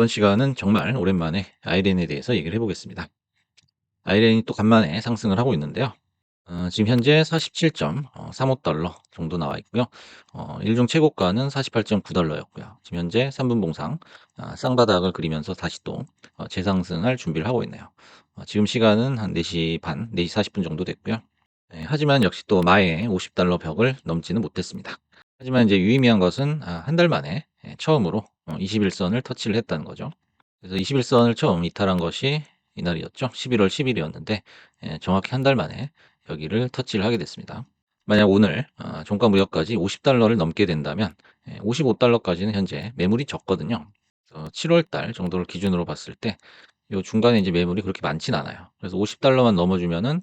이번 시간은 정말 오랜만에 아이렌에 대해서 얘기를 해보겠습니다. 아이렌이 또 간만에 상승을 하고 있는데요. 지금 현재 47.35달러 정도 나와 있고요. 일종 최고가는 48.9달러였고요. 지금 현재 3분 봉상 쌍바닥을 그리면서 다시 또 재상승할 준비를 하고 있네요. 지금 시간은 한 4시 반, 4시 40분 정도 됐고요. 네, 하지만 역시 또 마의 50달러 벽을 넘지는 못했습니다. 하지만 이제 유의미한 것은 한 달 만에 처음으로 21선을 터치를 했다는 거죠. 그래서 21선을 처음 이탈한 것이 이날이었죠. 11월 10일이었는데 정확히 한 달 만에 여기를 터치를 하게 됐습니다. 만약 오늘 종가 무역까지 50달러를 넘게 된다면 55달러까지는 현재 매물이 적거든요. 그래서 7월 달 정도를 기준으로 봤을 때 요 중간에 이제 매물이 그렇게 많진 않아요. 그래서 50달러만 넘어주면은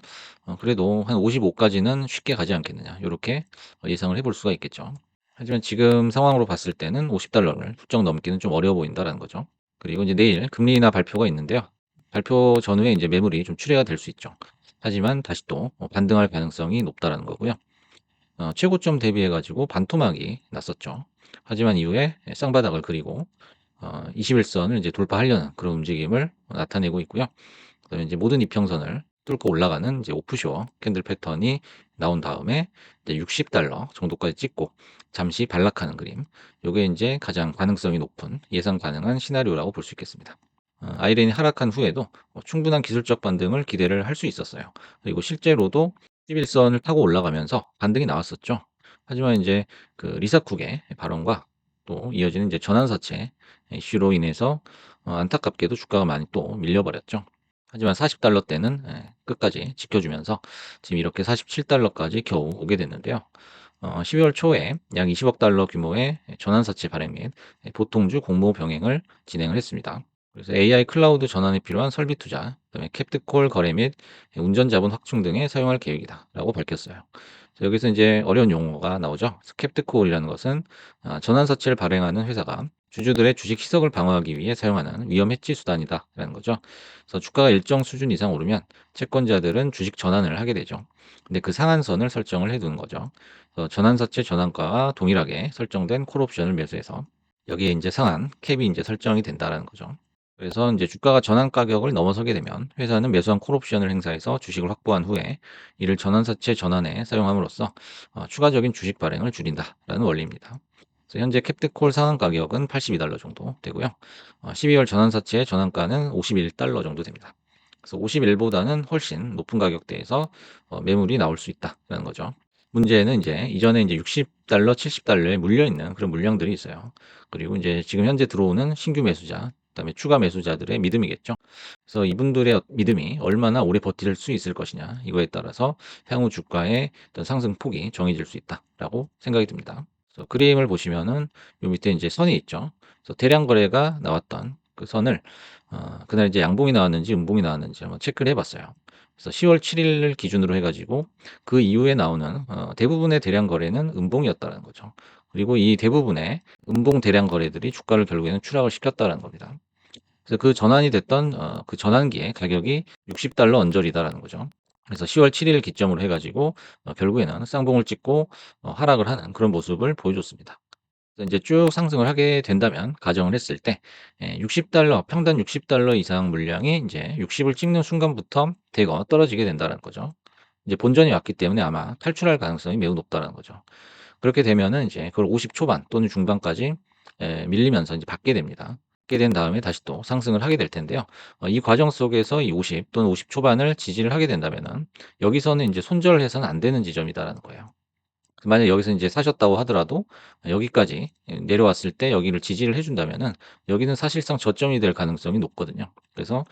그래도 한 55까지는 쉽게 가지 않겠느냐. 요렇게 예상을 해볼 수가 있겠죠. 하지만 지금 상황으로 봤을 때는 50달러를 훌쩍 넘기는 좀 어려워 보인다라는 거죠. 그리고 이제 내일 금리 인하 발표가 있는데요. 발표 전후에 이제 매물이 좀 출회가 될 수 있죠. 하지만 다시 또 반등할 가능성이 높다라는 거고요. 최고점 대비해 가지고 반토막이 났었죠. 하지만 이후에 쌍바닥을 그리고 21선을 이제 돌파하려는 그런 움직임을 나타내고 있고요. 그다음에 이제 모든 이평선을 뚫고 올라가는 이제 오프쇼 캔들 패턴이 나온 다음에 이제 60달러 정도까지 찍고 잠시 반락하는 그림. 요게 이제 가장 가능성이 높은 예상 가능한 시나리오라고 볼 수 있겠습니다. 아이렌이 하락한 후에도 충분한 기술적 반등을 기대를 할 수 있었어요. 그리고 실제로도 11선을 타고 올라가면서 반등이 나왔었죠. 하지만 이제 그 리사쿡의 발언과 또 이어지는 이제 전환사채 이슈로 인해서 안타깝게도 주가가 많이 또 밀려버렸죠. 하지만 40달러대는 끝까지 지켜주면서 지금 이렇게 47달러까지 겨우 오게 됐는데요. 12월 초에 약 20억 달러 규모의 전환사채 발행 및 보통주 공모 병행을 진행을 했습니다. 그래서 AI 클라우드 전환에 필요한 설비 투자, 그다음에 캡트콜 거래 및 운전 자본 확충 등에 사용할 계획이다라고 밝혔어요. 그래서 여기서 이제 어려운 용어가 나오죠. 캡트콜이라는 것은 전환사채를 발행하는 회사가 주주들의 주식 희석을 방어하기 위해 사용하는 위험 해지 수단이다라는 거죠. 그래서 주가가 일정 수준 이상 오르면 채권자들은 주식 전환을 하게 되죠. 근데 그 상한선을 설정을 해두는 거죠. 그래서 전환사채 전환가와 동일하게 설정된 콜옵션을 매수해서 여기에 이제 상한 캡이 이제 설정이 된다라는 거죠. 그래서 이제 주가가 전환 가격을 넘어서게 되면 회사는 매수한 콜옵션을 행사해서 주식을 확보한 후에 이를 전환사채 전환에 사용함으로써 추가적인 주식 발행을 줄인다라는 원리입니다. 그래서 현재 캡트콜 상한 가격은 82달러 정도 되고요. 12월 전환사채 전환가는 51달러 정도 됩니다. 그래서 51보다는 훨씬 높은 가격대에서 매물이 나올 수 있다라는 거죠. 문제는 이제 이전에 이제 60달러, 70달러에 물려 있는 그런 물량들이 있어요. 그리고 이제 지금 현재 들어오는 신규 매수자, 그다음에 추가 매수자들의 믿음이겠죠. 그래서 이분들의 믿음이 얼마나 오래 버틸 수 있을 것이냐, 이거에 따라서 향후 주가의 어떤 상승 폭이 정해질 수 있다라고 생각이 듭니다. 그래서 그림을 보시면은 요 밑에 이제 선이 있죠. 그래서 대량 거래가 나왔던 그 선을 그날 이제 양봉이 나왔는지 음봉이 나왔는지 한번 체크를 해봤어요. 그래서 10월 7일을 기준으로 해가지고 그 이후에 나오는 대부분의 대량 거래는 음봉이었다는 거죠. 그리고 이 대부분의 음봉 대량 거래들이 주가를 결국에는 추락을 시켰다는 겁니다. 그래서 그 전환이 됐던 그 전환기의 가격이 60달러 언저리다라는 거죠. 그래서 10월 7일 기점으로 해가지고 결국에는 쌍봉을 찍고 하락을 하는 그런 모습을 보여줬습니다. 그래서 이제 쭉 상승을 하게 된다면 가정을 했을 때 60달러 평단 60달러 이상 물량이 이제 60을 찍는 순간부터 대거 떨어지게 된다는 거죠. 이제 본전이 왔기 때문에 아마 탈출할 가능성이 매우 높다는 거죠. 그렇게 되면은 이제 그걸 50 초반 또는 중반까지 밀리면서 이제 받게 됩니다. 받게 된 다음에 다시 또 상승을 하게 될 텐데요. 이 과정 속에서 이 50 또는 50 초반을 지지를 하게 된다면은 여기서는 인제 손절을 해서는 안 되는 지점이다라는 거예요. 만약 여기서 인제 사셨다고 하더라도 여기까지 내려왔을 때 여기를 지지를 해 준다면은 여기는 사실상 저점이 될 가능성이 높거든요. 그래서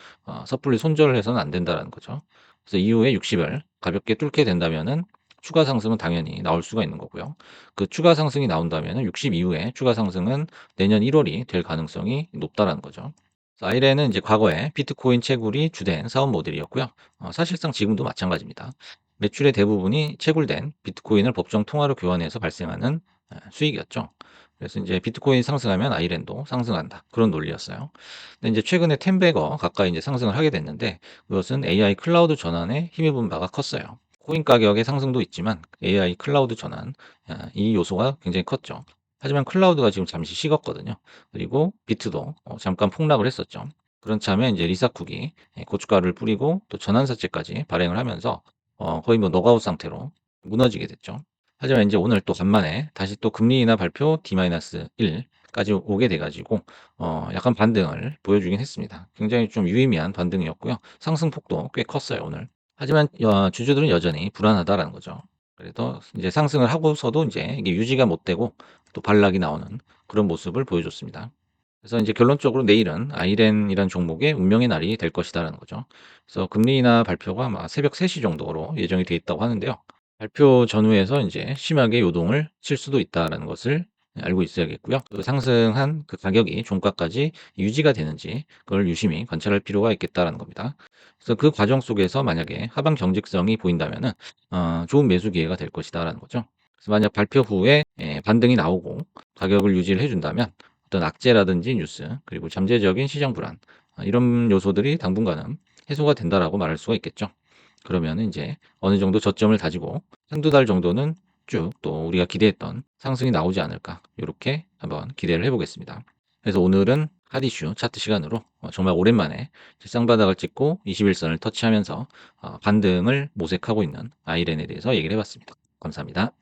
섣불리 손절을 해서는 안 된다라는 거죠. 그래서 이후에 60을 가볍게 뚫게 된다면은 추가 상승은 당연히 나올 수가 있는 거고요. 그 추가 상승이 나온다면은 60 이후에 추가 상승은 내년 1 월이 될 가능성이 높다라는 거죠. 그래서 아이렌은 이제 과거에 비트코인 채굴이 주된 사업 모델이었고요. 사실상 지금도 마찬가지입니다. 매출의 대부분이 채굴된 비트코인을 법정 통화로 교환해서 발생하는 수익이었죠. 그래서 이제 비트코인이 상승하면 아이렌도 상승한다. 그런 논리였어요. 근데 이제 최근에 10배거 가까이 이제 상승을 하게 됐는데 그것은 AI 클라우드 전환에 힘입은 바가 컸어요. 코인 가격의 상승도 있지만 AI 클라우드 전환 이 요소가 굉장히 컸죠. 하지만 클라우드가 지금 잠시 식었거든요. 그리고 비트도 잠깐 폭락을 했었죠. 그런 참에 이제 리사쿡이 고춧가루를 뿌리고 또 전환사채까지 발행을 하면서 거의 뭐 노가웃 상태로 무너지게 됐죠. 하지만 인제 오늘 또 간만에 다시 또 금리 인하 발표 D-1 까지 오게 돼 가지고 약간 반등을 보여주긴 했습니다. 굉장히 좀 유의미한 반등이었고요. 상승폭도 꽤 컸어요, 오늘. 하지만 주주들은 여전히 불안하다라는 거죠. 그래서 인제 상승을 하고서도 인제 이게 유지가 못 되고 또 반락이 나오는 그런 모습을 보여줬습니다. 그래서 인제 결론적으로 내일은 아이렌이라는 종목의 운명의 날이 될 것이다라는 거죠. 그래서 금리 인하 발표가 아마 새벽 3시 정도로 예정이 돼 있다고 하는데요. 발표 전후에서 인제 심하게 요동을 칠 수도 있다라는 것을 알고 있어야겠고요. 그 상승한 그 가격이 종가까지 유지가 되는지 그걸 유심히 관찰할 필요가 있겠다라는 겁니다. 그래서 그 과정 속에서 만약에 하방 경직성이 보인다면은 좋은 매수 기회가 될 것이다라는 거죠. 그래서 만약 발표 후에 반등이 나오고 가격을 유지를 해 준다면 어떤 악재라든지 뉴스 그리고 잠재적인 시장 불안 이런 요소들이 당분간은 해소가 된다라고 말할 수가 있겠죠. 그러면은 인제 어느 정도 저점을 다지고 한두 달 정도는 쭉 또 우리가 기대했던 상승이 나오지 않을까 요렇게 한번 기대를 해 보겠습니다. 그래서 오늘은 핫 이슈 차트 시간으로 정말 오랜만에 쌍바닥을 찍고 21 선을 터치하면서 반등을 모색하고 있는 아이렌에 대해서 얘기를 해 봤습니다. 감사합니다.